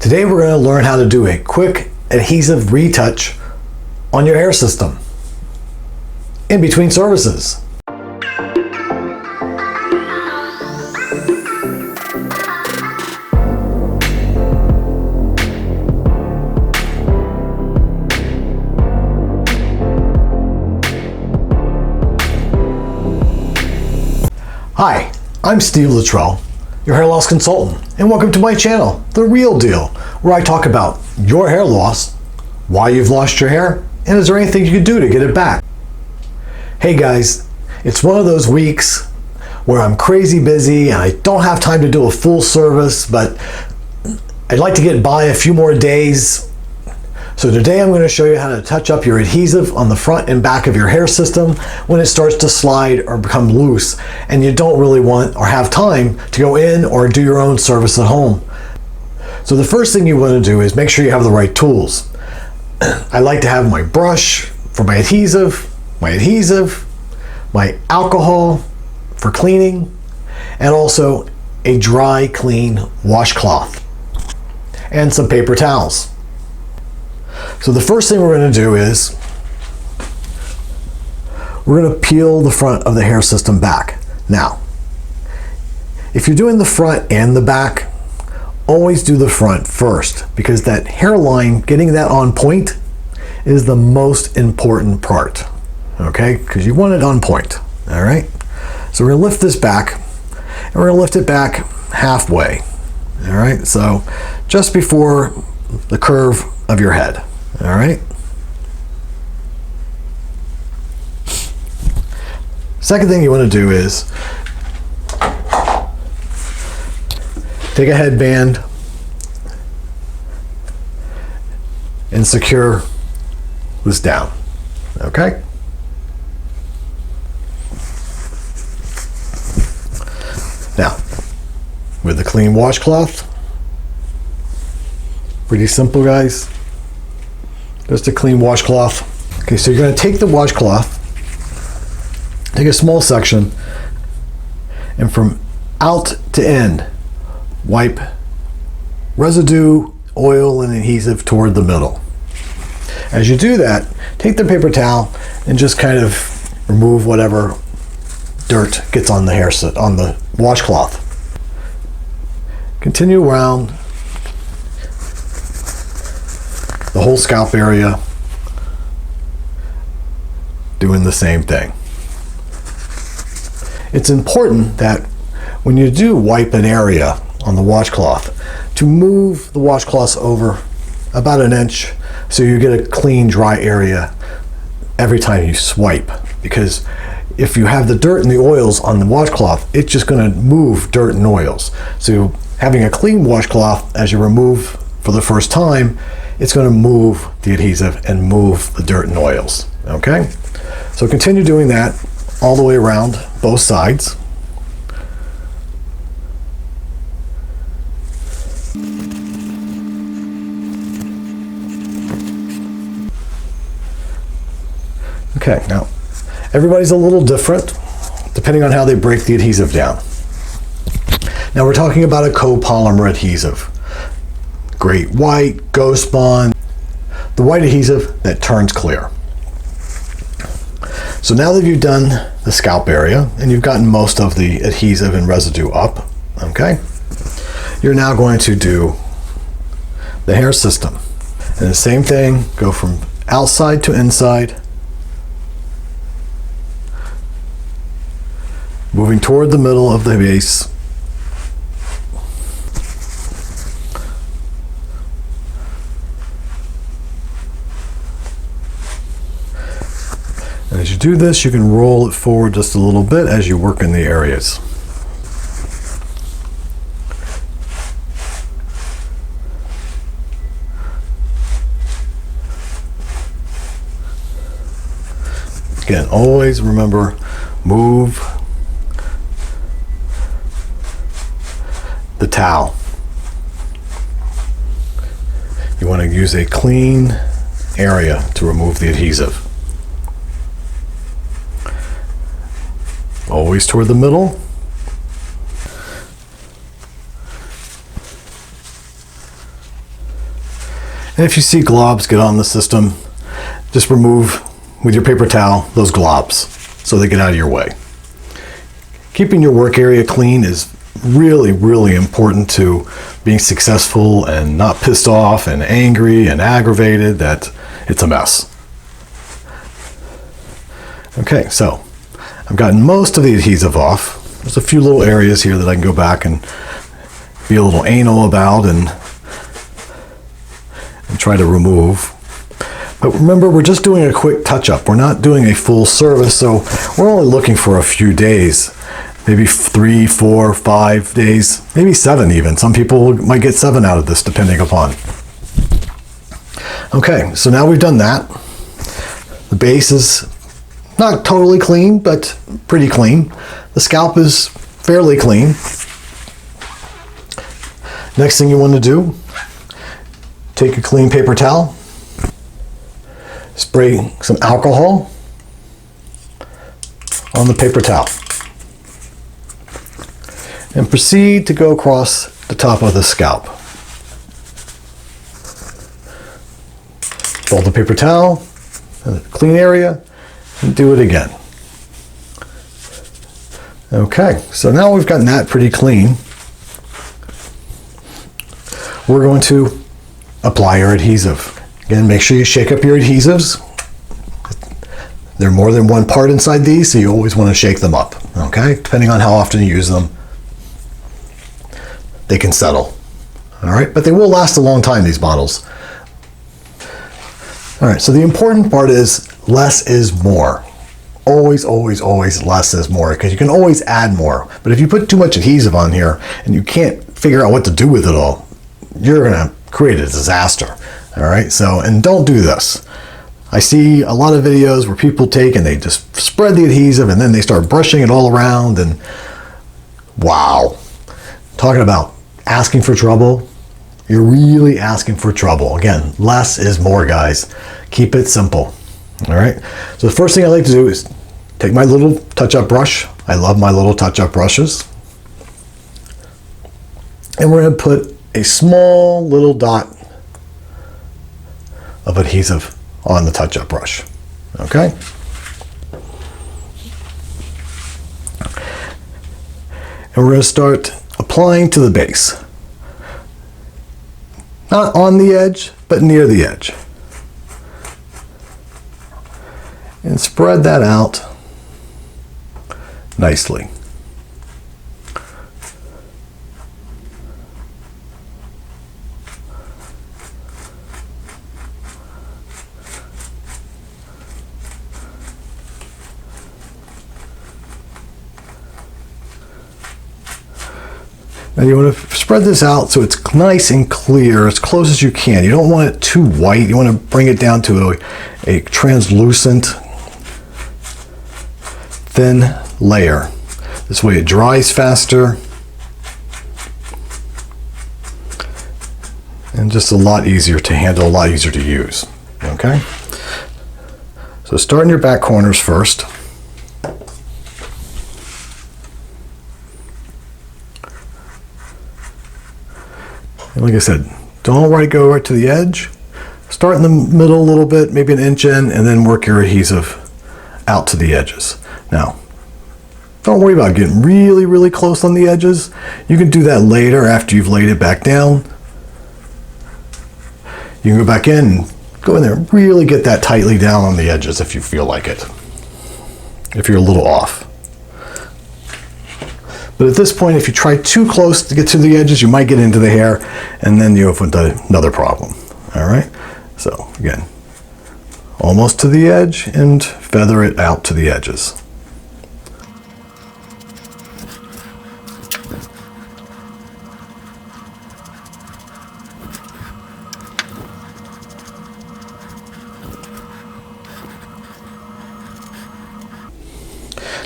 Today we're going to learn how to do a quick adhesive retouch on your hair system in between services. Hi, I'm Steve Luttrell, your hair loss consultant, and welcome to my channel, The Real Deal, where I talk about your hair loss, why you've lost your hair, and is there anything you can do to get it back. Hey guys, it's one of those weeks where I'm crazy busy and I don't have time to do a full service, but I'd like to get by a few more days. So today I'm going to show you how to touch up your adhesive on the front and back of your hair system when it starts to slide or become loose and you don't really want or have time to go in or do your own service at home. So the first thing you want to do is make sure you have the right tools. I like to have my brush for my adhesive, my alcohol for cleaning, and also a dry, clean washcloth and some paper towels. So the first thing we're going to do is we're going to peel the front of the hair system back. Now, if you're doing the front and the back, always do the front first, because that hairline, getting that on point is the most important part, okay? Because you want it on point, all right? So we're going to lift this back, and we're going to lift it back halfway, all right? So just before the curve of your head. All right. Second thing you want to do is take a headband and secure this down. Okay. Now, with a clean washcloth, pretty simple, guys. Just a clean washcloth. Okay, so you're going to take the washcloth, take a small section, and from out to end, wipe residue, oil, and adhesive toward the middle. As you do that, take the paper towel and just kind of remove whatever dirt gets on the hair set, on the washcloth. Continue around the whole scalp area, doing the same thing. It's important that when you do wipe an area on the washcloth, to move the washcloth over about an inch so you get a clean, dry area every time you swipe. Because if you have the dirt and the oils on the washcloth, it's just going to move dirt and oils. So having a clean washcloth, as you remove for the first time, it's going to move the adhesive and move the dirt and oils, okay? So continue doing that all the way around both sides. Okay, now everybody's a little different depending on how they break the adhesive down. Now we're talking about a copolymer adhesive. Great White, Ghost Bond, the white adhesive that turns clear. So now that you've done the scalp area and you've gotten most of the adhesive and residue up, okay, you're now going to do the hair system. And the same thing, go from outside to inside, moving toward the middle of the base. And as you do this, you can roll it forward just a little bit as you work in the areas. Again, always remember, move the towel. You want to use a clean area to remove the adhesive. Always toward the middle. And if you see globs get on the system, just remove with your paper towel those globs so they get out of your way. Keeping your work area clean is really, really important to being successful and not pissed off and angry and aggravated that it's a mess. Okay, so I've gotten most of the adhesive off. There's a few little areas here that I can go back and be a little anal about and try to remove. But remember, we're just doing a quick touch-up. We're not doing a full service, so we're only looking for a few days. Maybe 3, 4, 5 days, maybe 7 even. Some people might get 7 out of this, depending upon. Okay, so now we've done that. The base is not totally clean, but pretty clean. The scalp is fairly clean. Next thing you want to do, take a clean paper towel, spray some alcohol on the paper towel, and proceed to go across the top of the scalp. Fold the paper towel in a clean area and do it again. Okay, so now we've gotten that pretty clean. We're going to apply our adhesive. Again, make sure you shake up your adhesives. There are more than one part inside these, so you always want to shake them up. Okay, depending on how often you use them, they can settle. All right, but they will last a long time, these bottles. All right, so the important part is less is more. Always, always, always less is more, because you can always add more. But if you put too much adhesive on here and you can't figure out what to do with it all, you're gonna create a disaster. All right, so, and don't do this. I see a lot of videos where people take and they just spread the adhesive and then they start brushing it all around, and wow. Talking about asking for trouble, you're really asking for trouble. Again, less is more, guys. Keep it simple. All right, so the first thing I like to do is take my little touch-up brush. I love my little touch-up brushes. And we're gonna put a small little dot of adhesive on the touch-up brush. Okay? And we're going to start applying to the base. Not on the edge, but near the edge. And spread that out nicely. Now you want to spread this out so it's nice and clear, as close as you can. You don't want it too white. You want to bring it down to a translucent, thin layer. This way it dries faster and just a lot easier to handle, a lot easier to use. Okay? So start in your back corners first. And like I said, don't go right to the edge. Start in the middle a little bit, maybe an inch in, and then work your adhesive out to the edges. Now, don't worry about getting really, really close on the edges. You can do that later after you've laid it back down. You can go back in and go in there and really get that tightly down on the edges if you feel like it, if you're a little off. But at this point, if you try too close to get to the edges, you might get into the hair, and then you have another problem. All right? So again, almost to the edge, and feather it out to the edges.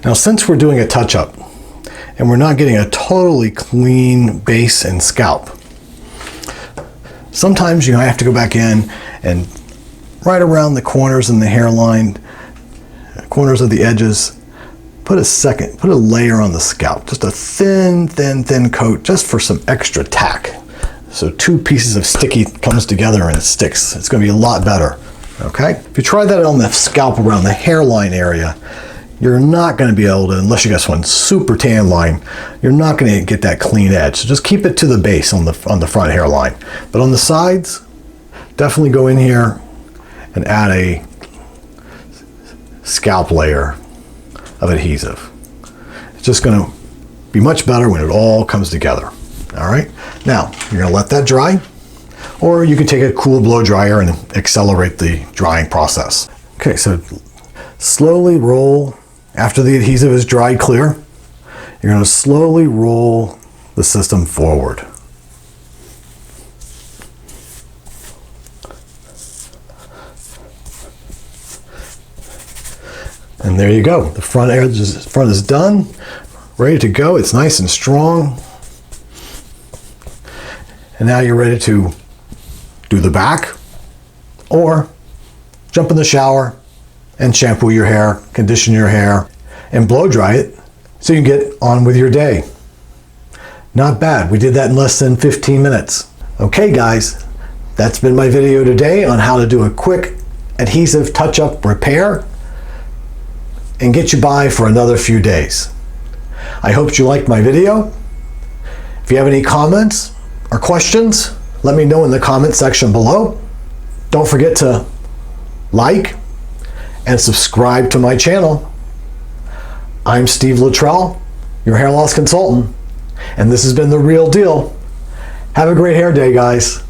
Now, since we're doing a touch-up, and we're not getting a totally clean base and scalp, sometimes I have to go back in and right around the corners and the hairline, corners of the edges, put a layer on the scalp, just a thin coat, just for some extra tack. So two pieces of sticky comes together and it sticks. It's going to be a lot better. Okay? If you try that on the scalp around the hairline area, you're not going to be able to, unless you got one super tan line, you're not going to get that clean edge. So just keep it to the base on the front hairline. But on the sides, definitely go in here and add a scalp layer of adhesive. It's just going to be much better when it all comes together. All right, now you're going to let that dry, or you can take a cool blow dryer and accelerate the drying process. Okay, so slowly roll. After the adhesive is dried clear, you're going to slowly roll the system forward. And there you go. The front is done, ready to go. It's nice and strong. And now you're ready to do the back, or jump in the shower and shampoo your hair, condition your hair, and blow dry it so you can get on with your day. Not bad. We did that in less than 15 minutes. Okay, guys, that's been my video today on how to do a quick adhesive touch-up repair and get you by for another few days. I hope you liked my video. If you have any comments or questions, let me know in the comment section below. Don't forget to like and subscribe to my channel. I'm Steve Luttrell, your hair loss consultant, and this has been The Real Deal. Have a great hair day, guys.